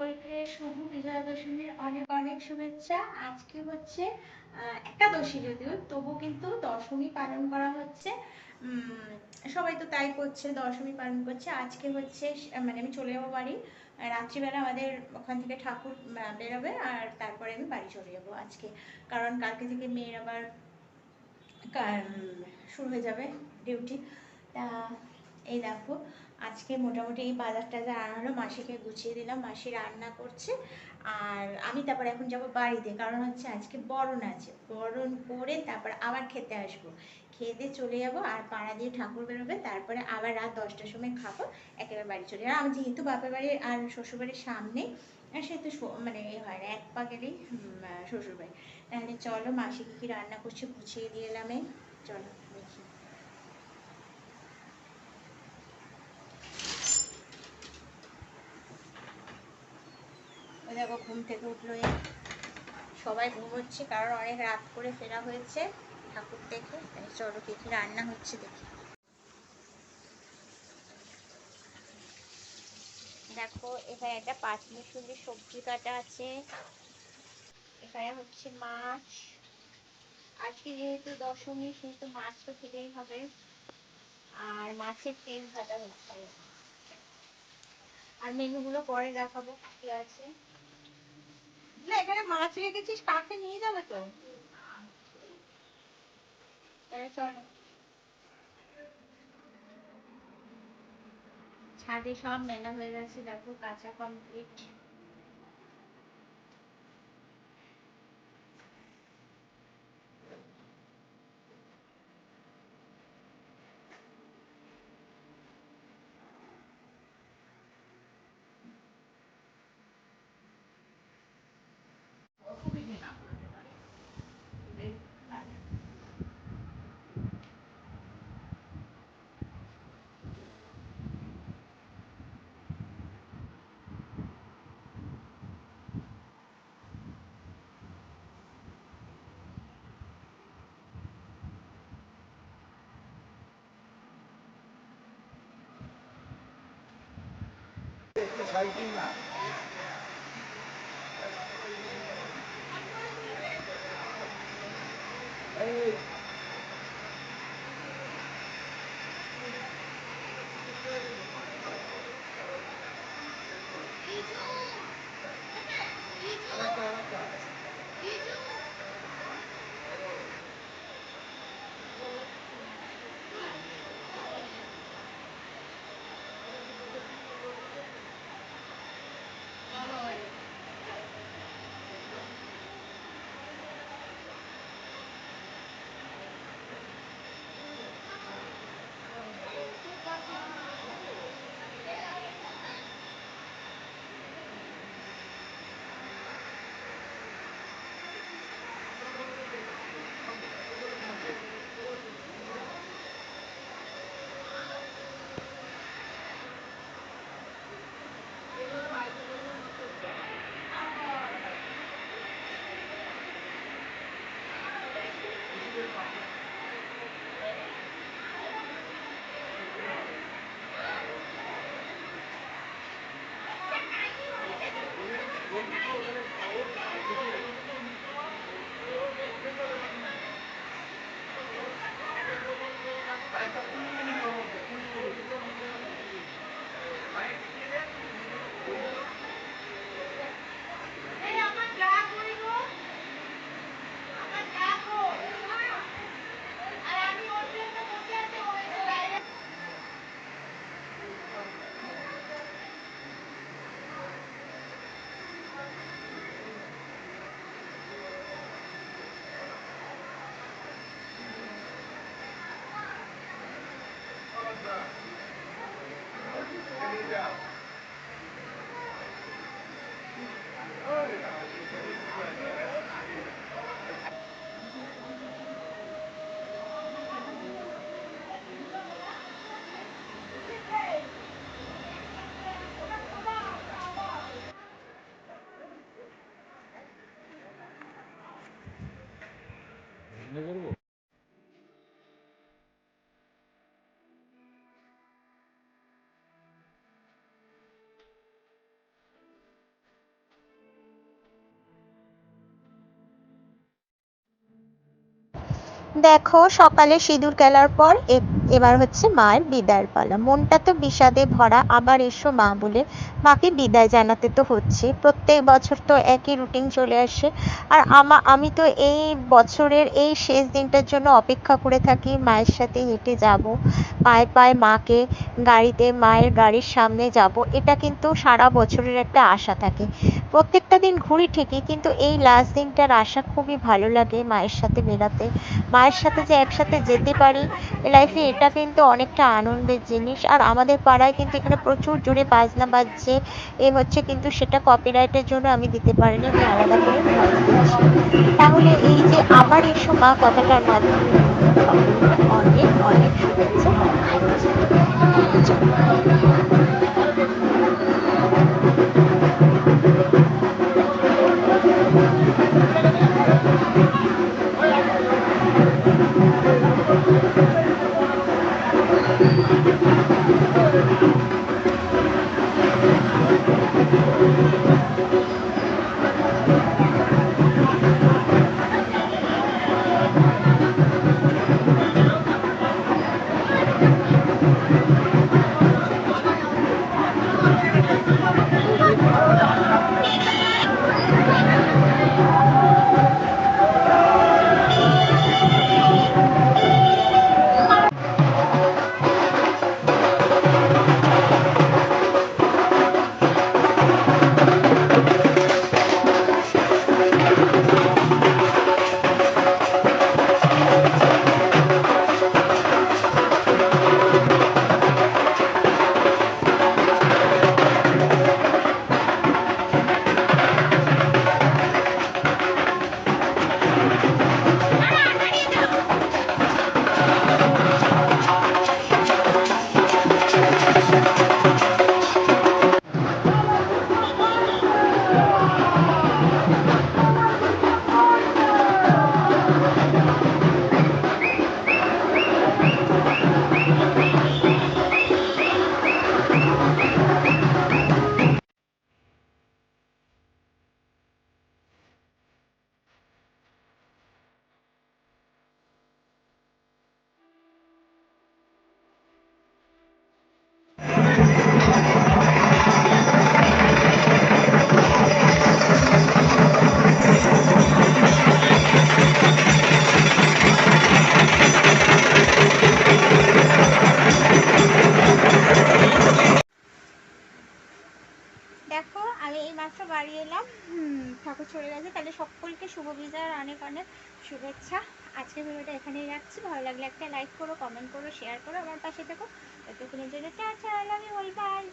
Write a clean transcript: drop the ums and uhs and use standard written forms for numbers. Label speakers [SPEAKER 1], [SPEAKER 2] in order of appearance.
[SPEAKER 1] সকলকে শুভ বিজয়া দশমীর অনেক অনেক শুভেচ্ছা। আজকে হচ্ছে একাদশী, যদিও তবু কিন্তু দশমী পালন করা হচ্ছে। সবাই তো তাই করছে, দশমী পালন করছে। আজকে হচ্ছে মানে আমি চলে যাবো বাড়ি। রাত্রিবেলা আমাদের ওখান থেকে ঠাকুর বেরোবে, আর তারপরে আমি বাড়ি চলে যাবো আজকে। কারণ কালকে থেকে মেয়ের আবার শুরু হয়ে যাবে ডিউটি। তা এই দেখো, আজকে মোটামুটি এই বাজার টাজার আনালো, মাসিকে গুছিয়ে দিলাম, মাসি রান্না করছে। আর আমি তারপর এখন যাব বাড়িতে, কারণ হচ্ছে আজকে বরণ আছে, বরণ করে তারপর আবার খেতে আসবো। খেয়ে দিয়ে চলে যাবো, আর পাড়া দিয়ে ঠাকুর বেরোবে, তারপরে আবার রাত 10টার সময় খাবো, একেবারে বাড়ি চলে যাবো। আমি যেহেতু বাপের বাড়ি আর শ্বশুরবাড়ির সামনে, সেহেতু মানে হয় না, এক পা গেলেই শ্বশুরবাড়ি। তাহলে চলো, মাসি কি রান্না করছে গুছিয়ে দিয়ে এলাম। চলো দেখি। ওই দেখো, ঘুম থেকে উঠলো, সবাই ঘুমোচ্ছে, কারণ অনেক রাত করে ফেরা হয়েছে ঠাকুর দেখে। তাই চলো কি কি রান্না হচ্ছে দেখি। দেখো, এখানে একটা পাঁচমিশালি সবজি কাটা আছে। এখানে হচ্ছে মাছ, আজকে যেহেতু দশমী সেহেতু মাছ তো খেতেই হবে। আর মাছের তেল ভাজা হচ্ছে। আর মেনুগুলো পরে দেখাবো কি আছে। না, এখানে মাছ রেখেছিস, কাকে নিয়ে যাবে তো। চলো, ছাদে সব মেলা হয়ে গেছে, দেখো কাঁচা কমপ্লিট।
[SPEAKER 2] দেখো, সকালে সিঁদুর খেলার পর এবার হচ্ছে মায়ের বিদায়ের পালা। মনটা তো বিষাদে ভরা, আবার এসো মা বলে মাকে বিদায় জানাতে তো হচ্ছে। প্রত্যেক বছর তো একই রুটিন চলে আসে। আর আমি তো এই বছরের এই শেষ দিনটার জন্য অপেক্ষা করে থাকি, মায়ের সাথে হেঁটে যাব, পায়ে পায়ে মাকে, গাড়িতে মায়ের গাড়ির সামনে যাব। এটা কিন্তু সারা বছরের একটা আশা থাকে। প্রত্যেকটা দিন ঘুরি ঠিকই, কিন্তু এই লাস্ট দিনটার আশা খুবই ভালো লাগে মায়ের সাথে বেরাতে। মায়ের সাথে যে একসাথে যেতে পারি লাইফে, এটা কিন্তু অনেকটা আনন্দের জিনিস। আর আমাদের পাড়ায় কিন্তু এখানে প্রচুর জোরে বাজনা বাজছে, হচ্ছে, কিন্তু সেটা কপিরাইটের জন্য আমি দিতে পারিনি, আমি আলাদা করে ভয়েস দিচ্ছি। তাহলে এই যে আবার এসো মা কথাটার মাধ্যমে সকলকে অনেক অনেক শুভেচ্ছা জানাচ্ছি।
[SPEAKER 1] দেখো, আমি এই মাত্র বাড়ি এলাম। ঠাকুর চলে গেছে, তাহলে সকলকে শুভ বিজয়ের অনেক অনেক শুভেচ্ছা। আজকের ভিডিওটা এখানেই রাখছি। ভালো লাগলে একটা লাইক করো, কমেন্ট করো, শেয়ার করো, আমার পাশে থেকো। ততক্ষণের জন্য tata, love you all, by.